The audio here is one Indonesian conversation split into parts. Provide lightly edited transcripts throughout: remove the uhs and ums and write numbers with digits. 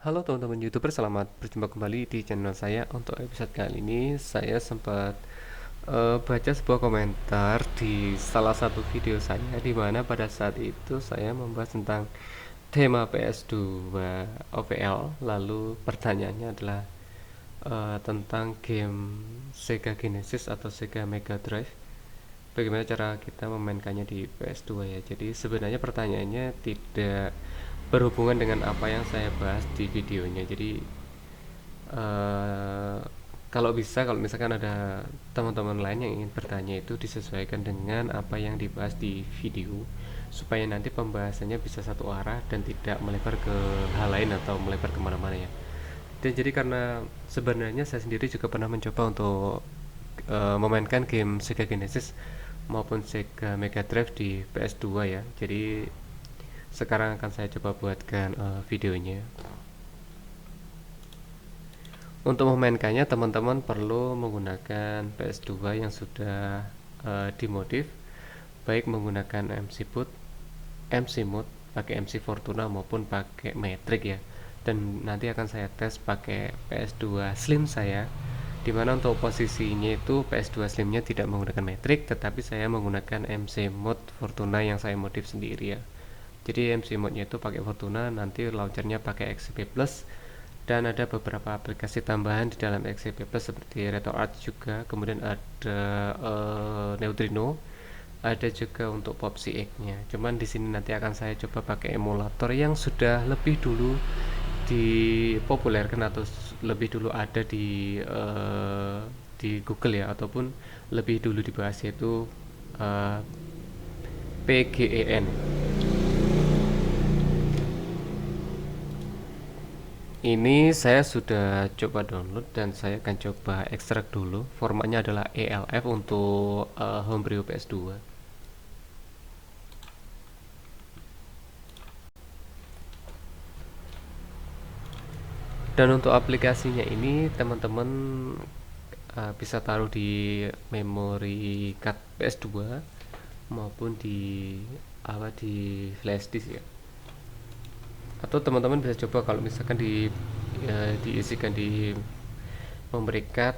Halo teman-teman YouTuber, selamat berjumpa kembali di channel saya. Untuk episode kali ini saya sempat baca sebuah komentar di salah satu video saya, di mana pada saat itu saya membahas tentang tema PS2 OVL. Lalu pertanyaannya adalah tentang game Sega Genesis atau Sega Mega Drive. Bagaimana cara kita memainkannya di PS2 ya. Jadi sebenarnya pertanyaannya tidak berhubungan dengan apa yang saya bahas di videonya. Jadi eh, kalau bisa, kalau misalkan ada teman-teman lain yang ingin bertanya, itu disesuaikan dengan apa yang dibahas di video, supaya nanti pembahasannya bisa satu arah dan tidak melebar ke hal lain atau melebar kemana-mana ya. Dan jadi karena sebenarnya saya sendiri juga pernah mencoba untuk memainkan game Sega Genesis maupun Sega Mega Drive di PS2 ya. Jadi sekarang akan saya coba buatkan videonya. Untuk memainkannya teman-teman perlu menggunakan PS2 yang sudah dimodif, baik menggunakan MC boot, MC mode, pakai MC Fortuna maupun pakai Matrix ya. Dan nanti akan saya tes pakai PS2 Slim saya, dimana untuk posisinya itu PS2 Slimnya tidak menggunakan Matrix, tetapi saya menggunakan MC mode Fortuna yang saya modif sendiri ya. Jadi MC mode-nya itu pakai Fortuna, nanti launchernya pakai XCP Plus, dan ada beberapa aplikasi tambahan di dalam XCP Plus seperti RetroArch juga, kemudian ada Neutrino, ada juga untuk PopCX-nya. Cuman di sini nanti akan saya coba pakai emulator yang sudah lebih dulu dipopulerkan atau lebih dulu ada di Google ya, ataupun lebih dulu dibahas, yaitu uh, PGEN. Ini saya sudah coba download dan saya akan coba ekstrak dulu. Formatnya adalah ELF untuk Homebrew PS2. Dan untuk aplikasinya ini teman-teman bisa taruh di memori card PS2 maupun di flash disk ya. Atau teman-teman bisa coba kalau misalkan diisikan di memory card,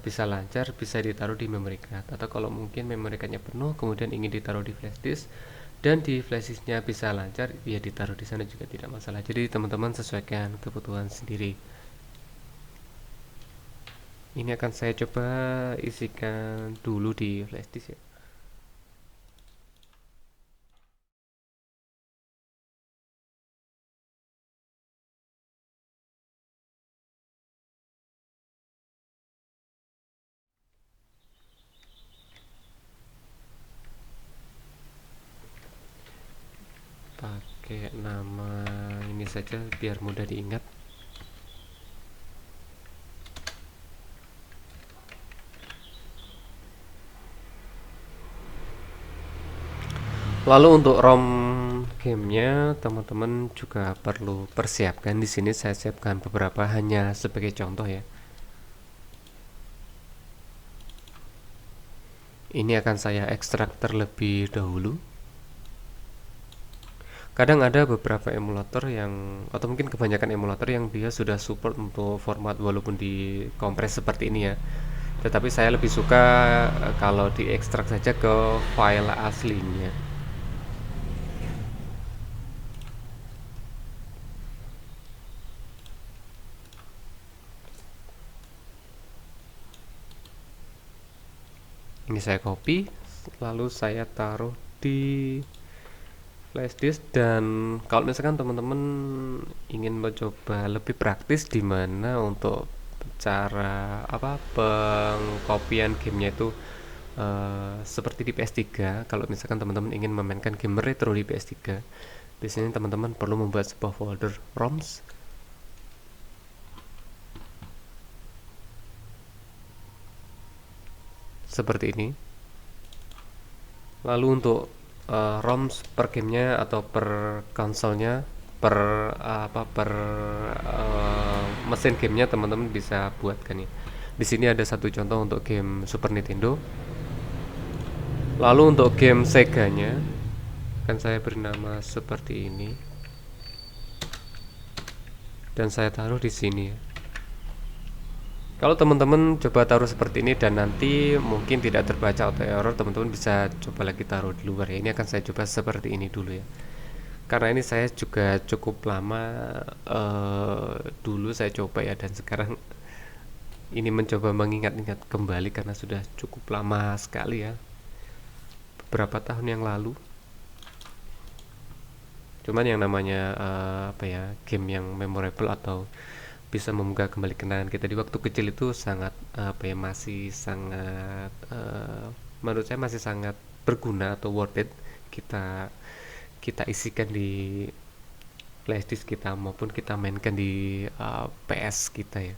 bisa lancar, bisa ditaruh di memory card. Atau kalau mungkin memory cardnya penuh kemudian ingin ditaruh di flash disk dan di flash disknya bisa lancar, ya ditaruh di sana juga tidak masalah. Jadi teman-teman sesuaikan kebutuhan sendiri. Ini akan saya coba isikan dulu di flash disk ya. Pakai nama ini saja biar mudah diingat. Lalu untuk ROM gamenya teman-teman juga perlu persiapkan. Di sini saya siapkan beberapa hanya sebagai contoh ya. Ini akan saya ekstrak terlebih dahulu. Kadang ada beberapa emulator yang, atau mungkin kebanyakan emulator yang dia sudah support untuk format walaupun di kompres seperti ini ya. Tetapi saya lebih suka kalau diekstrak saja ke file aslinya. Ini saya copy, lalu saya taruh di flash disk. Dan kalau misalkan teman-teman ingin mencoba lebih praktis di mana untuk cara pengkopian gamenya itu seperti di PS3. Kalau misalkan teman-teman ingin memainkan game retro di PS3, biasanya teman-teman perlu membuat sebuah folder ROMs seperti ini. Lalu untuk ROMs per gamenya atau per konsolnya, per mesin gamenya teman-teman bisa buatkan ya. Di sini ada satu contoh untuk game Super Nintendo. Lalu untuk game Sega-nya kan saya beri nama seperti ini. dan saya taruh di sini ya. Kalau teman-teman coba taruh seperti ini dan nanti mungkin tidak terbaca atau error, teman-teman bisa coba lagi taruh di luar ya. Ini akan saya coba seperti ini dulu ya. Karena ini saya juga cukup lama dulu saya coba ya, dan sekarang ini mencoba mengingat-ingat kembali karena sudah cukup lama sekali ya, beberapa tahun yang lalu. Cuman yang namanya apa ya, game yang memorable atau bisa membuka kembali kenangan kita di waktu kecil itu sangat apa ya, masih sangat menurut saya masih sangat berguna atau worth it kita kita isikan di flashdisk kita maupun kita mainkan di PS kita ya.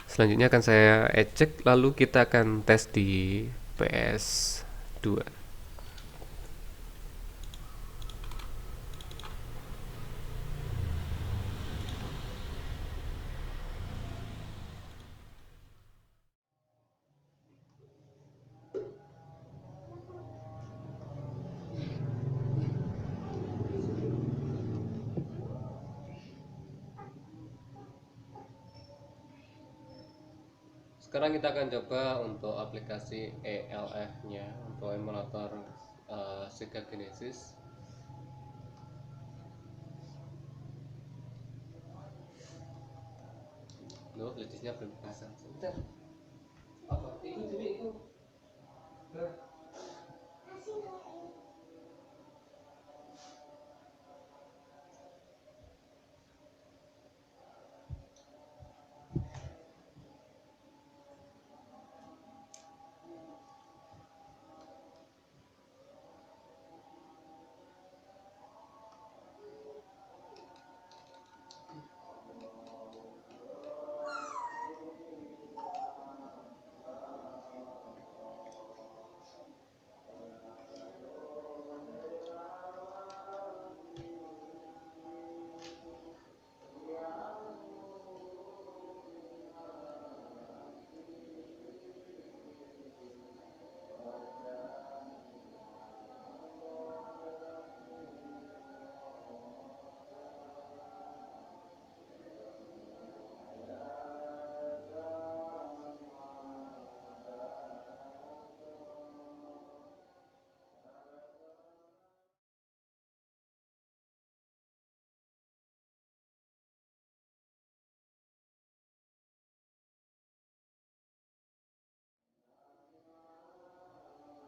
Selanjutnya akan saya eject, lalu kita akan tes di PS2. Sekarang kita akan coba untuk aplikasi ELF-nya untuk emulator Sega Genesis. Loh, flashdisknya belum dipasang. Sebentar. Apa? Itu.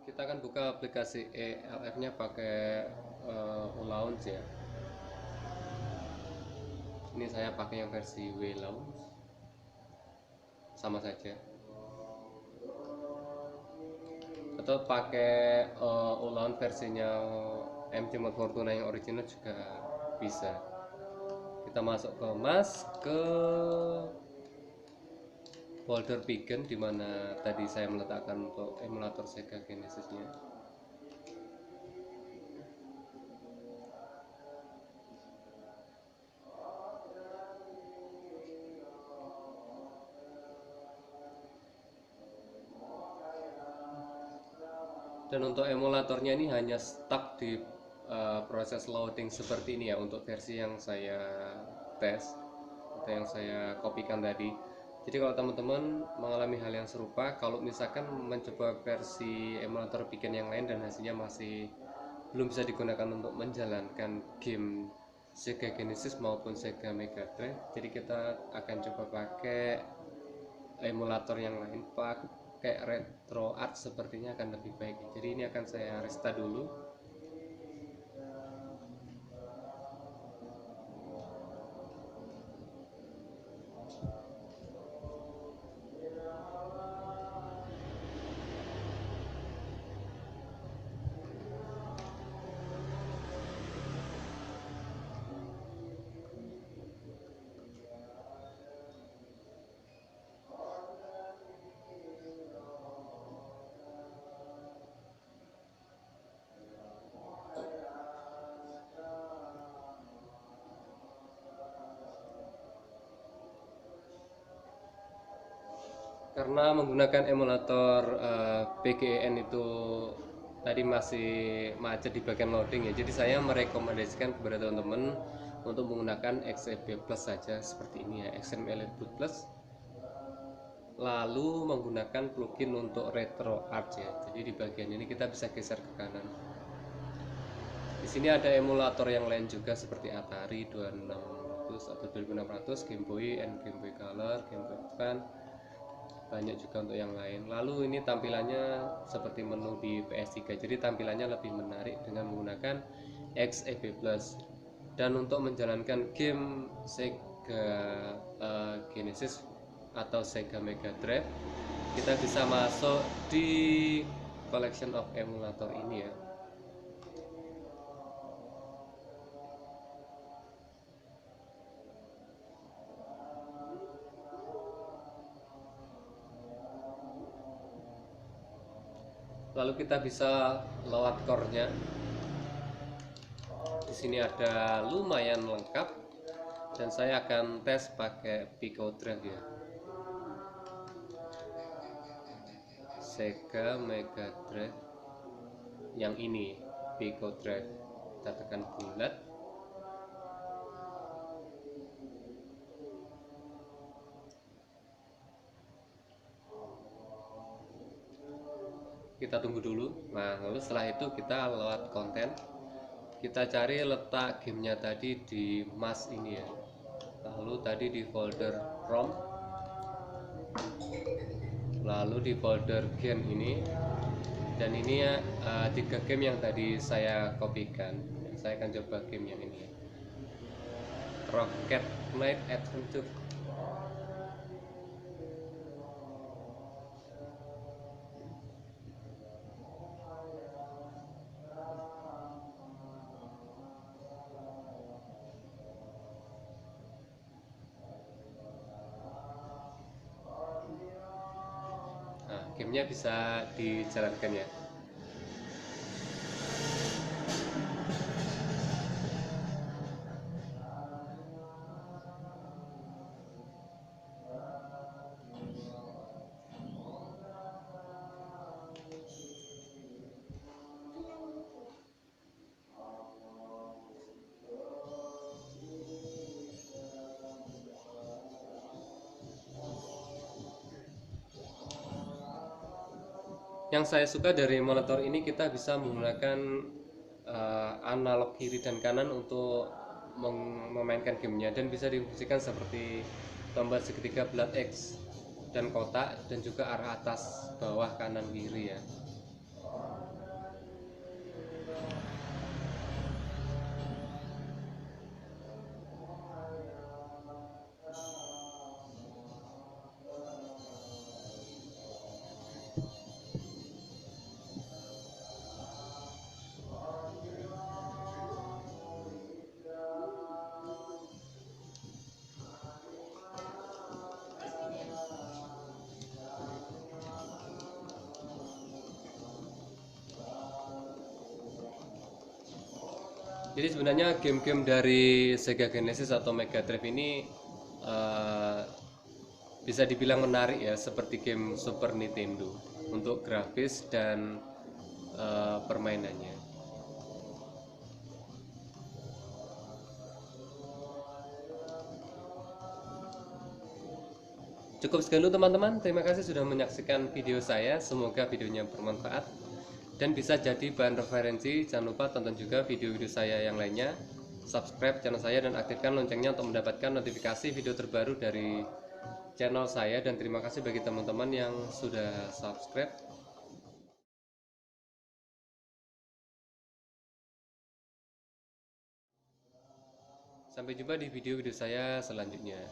Kita akan buka aplikasi ELF-nya pakai Launch ya. Ini saya pakai yang versi W Launch, sama saja. Atau pakai Launch versinya MC Mod Fortuna yang original juga bisa. Kita masuk ke folder Pigeon dimana tadi saya meletakkan untuk emulator Sega Genesis-nya. Dan untuk emulatornya ini hanya stuck di proses loading seperti ini ya untuk versi yang saya tes atau yang saya kopikan tadi. Jadi kalau teman-teman mengalami hal yang serupa, kalau misalkan mencoba versi emulator Pigeon yang lain dan hasilnya masih belum bisa digunakan untuk menjalankan game Sega Genesis maupun Sega Mega Drive, jadi kita akan coba pakai emulator yang lain, pakai RetroArch sepertinya akan lebih baik. Jadi ini akan saya restart dulu. Karena menggunakan emulator PGN itu tadi masih macet di bagian loading ya. Jadi saya merekomendasikan kepada teman-teman untuk menggunakan XEB Plus saja seperti ini ya, XML Boot Plus. Lalu menggunakan plugin untuk RetroArch ya. Jadi di bagian ini kita bisa geser ke kanan. Di sini ada emulator yang lain juga seperti Atari 2600 atau 2600, Game Boy and Game Boy Color, Game Boy Advance. Banyak juga untuk yang lain. Lalu ini tampilannya seperti menu di PS3. Jadi tampilannya lebih menarik dengan menggunakan XEB Plus. Dan untuk menjalankan game Sega Genesis atau Sega Mega Drive, kita bisa masuk di collection of emulator ini ya. Lalu kita bisa load core-nya. Di sini ada lumayan lengkap dan saya akan tes pakai Pico Drive ya. Sega Mega Drive yang ini, Pico Drive. Kita tekan bulat. Kita tunggu dulu. Nah, lalu setelah itu kita load konten. Kita cari letak gamenya tadi di mas ini ya. Lalu tadi di folder ROM, lalu di folder game ini, dan ini ya 3 game yang tadi saya kopikan. Saya akan coba game yang ini, Rocket Knight Adventure. Nah, gamenya bisa dijalankan ya. Yang saya suka dari monitor ini, kita bisa menggunakan analog kiri dan kanan untuk memainkan gamenya, dan bisa difungsikan seperti tombol segitiga, blood X dan kotak, dan juga arah atas, bawah, kanan, kiri ya. Jadi sebenarnya game-game dari Sega Genesis atau Mega Drive ini eh, bisa dibilang menarik ya, seperti game Super Nintendo untuk grafis dan permainannya. Cukup sekian dulu teman-teman, terima kasih sudah menyaksikan video saya, semoga videonya bermanfaat dan bisa jadi bahan referensi. Jangan lupa tonton juga video-video saya yang lainnya, subscribe channel saya dan aktifkan loncengnya untuk mendapatkan notifikasi video terbaru dari channel saya. Dan terima kasih bagi teman-teman yang sudah subscribe. Sampai jumpa di video-video saya selanjutnya.